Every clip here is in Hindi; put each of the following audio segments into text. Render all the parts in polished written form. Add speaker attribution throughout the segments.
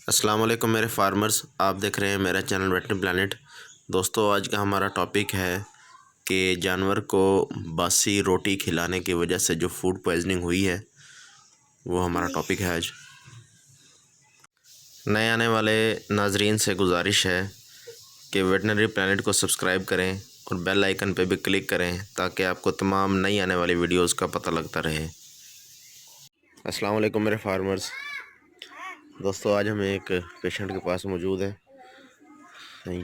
Speaker 1: अस्सलाम वालेकुम मेरे फार्मर्स, आप देख रहे हैं मेरा चैनल वेटनरी प्लानट। दोस्तों, आज का हमारा टॉपिक है कि जानवर को बासी रोटी खिलाने की वजह से जो फूड पॉइजनिंग हुई है, वो हमारा टॉपिक है आज। नए आने वाले नाजरीन से गुजारिश है कि वेटनरी प्लानट को सब्सक्राइब करें और बेल आइकन पे भी क्लिक करें ताकि आपको तमाम नई आने वाली वीडियोस का पता लगता रहे। अस्सलाम वालेकुम मेरे फार्मर्स। दोस्तों, आज हम एक पेशेंट के पास मौजूद हैं।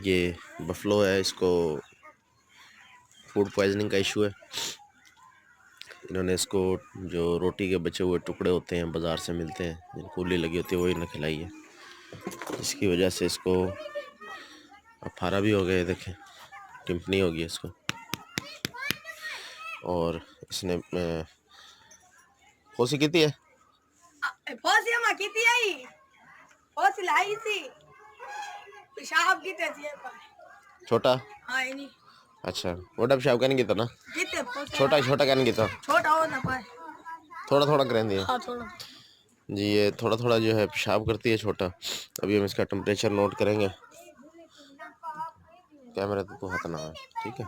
Speaker 1: ये बफलो है, इसको फूड पॉइजनिंग का इशू है। इन्होंने इसको जो रोटी के बचे हुए टुकड़े होते हैं बाज़ार से मिलते हैं, जिनको कूली लगी होती है, वही ना खिलाई है। इसकी वजह से इसको अफारा भी हो गया, देखें टिम्पनी हो गई इसको। और इसने खोसी की है छोटा। अच्छा, वोटा पेशाब कहने की ना छोटा छोटा कहने की थोड़ा थोड़ा करें दिए जी। ये थोड़ा थोड़ा जो है पेशाब करती है छोटा। अभी हम इसका टेम्परेचर नोट करेंगे। कैमरा तो हाथ ना है, ठीक है।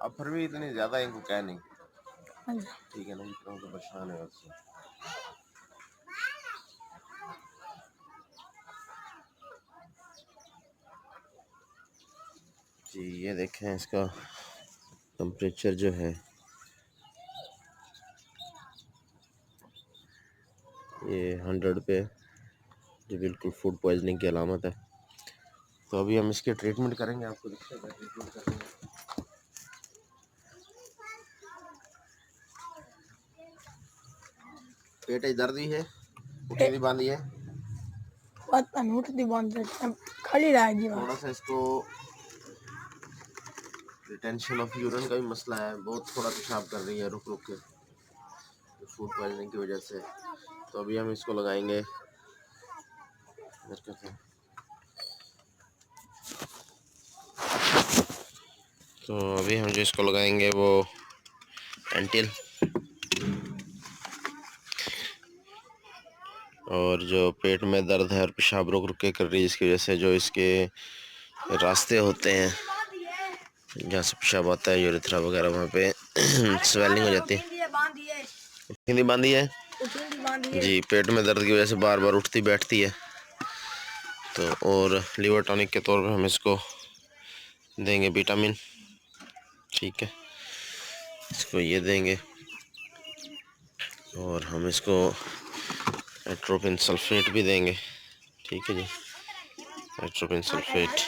Speaker 1: अब फिर भी इतनी ज्यादा इनको क्या नहीं, ठीक है ना, इतना तो परेशान है उससे। जी ये देखें, इसका टेम्परेचर जो है ये 100 पे, जो बिल्कुल फूड पॉइजनिंग की अलामत है। तो अभी हम इसके ट्रीटमेंट करेंगे, आपको दिखेगा ट्रीटमेंट करेंगे। पेट दर्द ही है, उठनी दी बांधी है,
Speaker 2: पता नहीं उठती बंद खड़ी रहेगी।
Speaker 1: थोड़ा सा इसको रिटेंशन ऑफ यूरिन का भी मसला है, बहुत थोड़ा पेशाब कर रही है रुक रुक के फूड पॉइजनिंग की वजह से। तो अभी हम इसको लगाएंगे, तो अभी हम जो इसको लगाएंगे वो एंटिल, और जो पेट में दर्द है और पेशाब रुक रुक के कर रही है, इसकी वजह से जो इसके रास्ते होते हैं जहाँ से पेशाब आता है, यूरेथ्रा वगैरह, वहाँ पे स्वेलिंग हो जाती है। हिंदी बांधी है जी, पेट में दर्द की वजह से बार बार उठती बैठती है। तो और लीवर टॉनिक के तौर पर हम इसको देंगे विटामिन, ठीक है, इसको ये देंगे। और हम इसको एट्रोपिन सल्फेट भी देंगे, ठीक है जी, एट्रोपिन सल्फेट।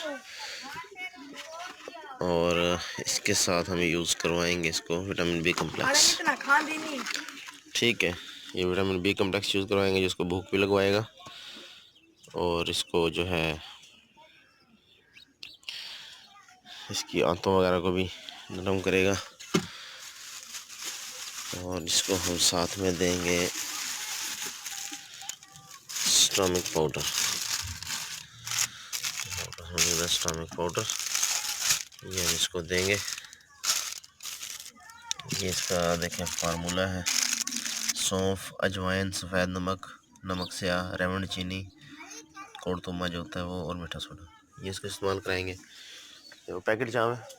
Speaker 1: और इसके साथ हम यूज़ करवाएंगे इसको विटामिन बी कम्प्लेक्स, ठीक है। ये विटामिन बी कम्प्लेक्स यूज़ करवाएंगे जिसको भूख भी लगवाएगा और इसको जो है इसकी आंतों वगैरह को भी नरम करेगा। और इसको हम साथ में देंगे स्टॉमिक पाउडर, स्टॉमिक पाउडर ये हम इसको देंगे। ये इसका देखें फार्मूला है, सौंफ, अजवाइन, सफ़ेद नमक, नमक स्याह, रेमंड चीनी, कोड़तुमा जो होता है वो, और मीठा सोडा, ये इसको इस्तेमाल कराएंगे। तो पैकेट जहाँ है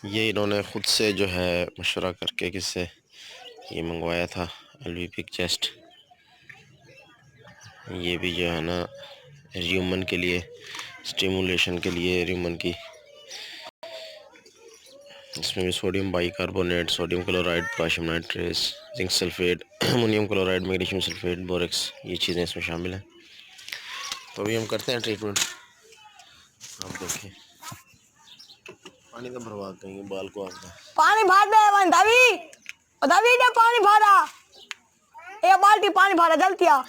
Speaker 1: ये इन्होंने ख़ुद से जो है मशवरा करके किससे ये मंगवाया था, एलवीपिक चेस्ट। ये भी जो है ना र्यूमन के लिए, स्टिमुलेशन के लिए र्यूमन की इसमें भी sodium bicarbonate, sodium chloride, potassium nitrate, zinc sulphate, ammonium chloride, magnesium sulphate, borax, ये चीज़ें इसमें शामिल हैं। तो अभी हम करते हैं ट्रीटमेंट। आप देखिए पानी तो भरवा देंगे बाल को आपका।
Speaker 2: पानी भर दे दावी दावी ने पानी भरा, एक बाल्टी पानी भरा जल्दी आ,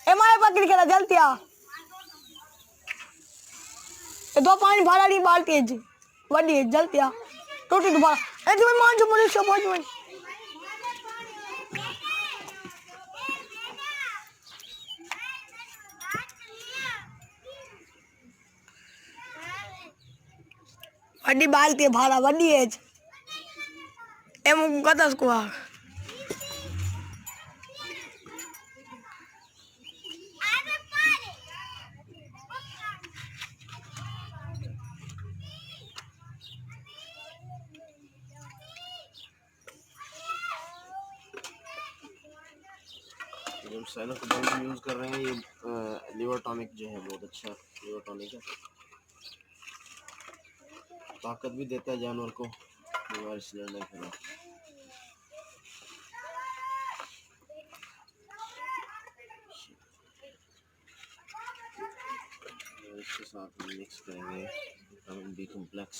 Speaker 2: ए मारे पकड़ के जल्दी आ, ये दो पानी भरा नहीं बाल्टी है जी वडी है जल्दी आ, टूटी दोबारा ए तुम्हें मान जो मुझे समझ में वडी बाल्टी भरा वडी है ए मुझे कतस को आ
Speaker 1: हम साइनोकोबाल यूज़ कर रहे हैं। ये लिवर टॉनिक जो है बहुत अच्छा लिवर टॉनिक है, ताकत भी देता है जानवर को, बीमारी से लड़ने के लिए। इसके साथ हम मिक्स करेंगे विटामिन बी कॉम्प्लेक्स।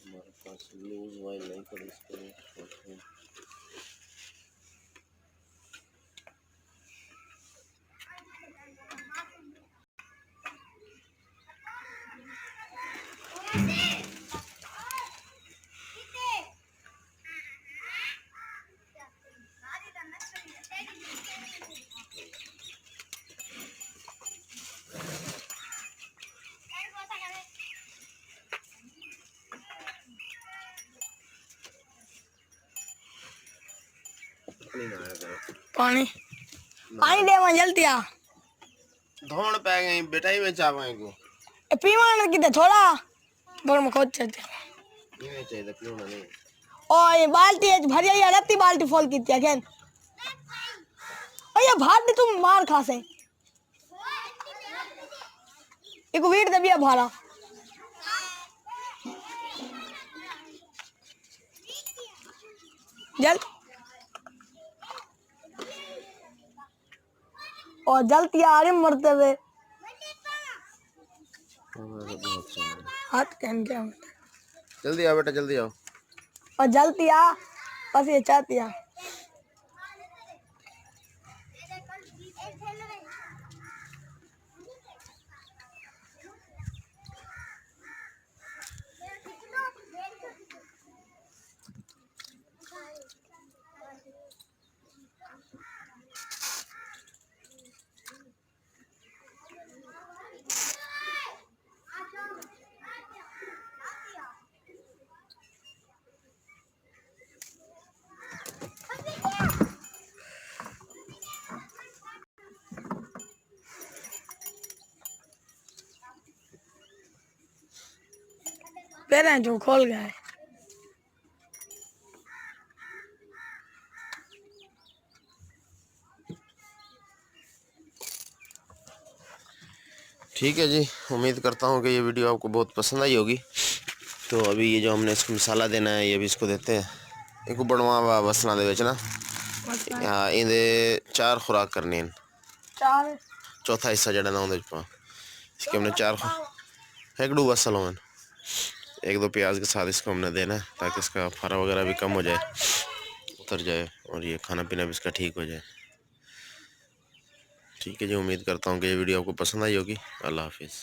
Speaker 1: हमारे पास लूज ऑयल नहीं कर इसको
Speaker 2: पानी पानी दे मैं जल्दी आ,
Speaker 1: धोण पै गई बेटा ही में चावे को
Speaker 2: ए पीवा न किते थोड़ा बड़ में खोद चलते
Speaker 1: नहीं चाहिए पीना नहीं।
Speaker 2: ओ ये बाल्टी है भरिया या रत्ती बाल्टी फुल की थी अगेन ओए भाट तुम मार खासे एक वीट दे बिया भाड़ा जल और जल्दी आ रहे मरते हुए हाथ कहन क्या
Speaker 1: जल्दी आओ बेटा जल्दी आओ
Speaker 2: और जल्दी आ बस ये चाहती आ पैर जो खोल गया है।
Speaker 1: ठीक है जी, उम्मीद करता हूँ कि ये वीडियो आपको बहुत पसंद आई होगी। तो अभी ये जो हमने इसको मसाला देना है ये भी इसको देते हैं। एक बनवा बसना दे बेचना हाँ इंदे 4 खुराक करनी है, चौथा हिस्सा जड़ा ना इसके हमने 4 एक डू बस सलोन 1-2 प्याज के साथ इसको हमने देना है ताकि इसका फारा वगैरह भी कम हो जाए, उतर जाए और ये खाना पीना भी इसका ठीक हो जाए। ठीक है जी, उम्मीद करता हूँ कि ये वीडियो आपको पसंद आई होगी। अल्लाह हाफिज़।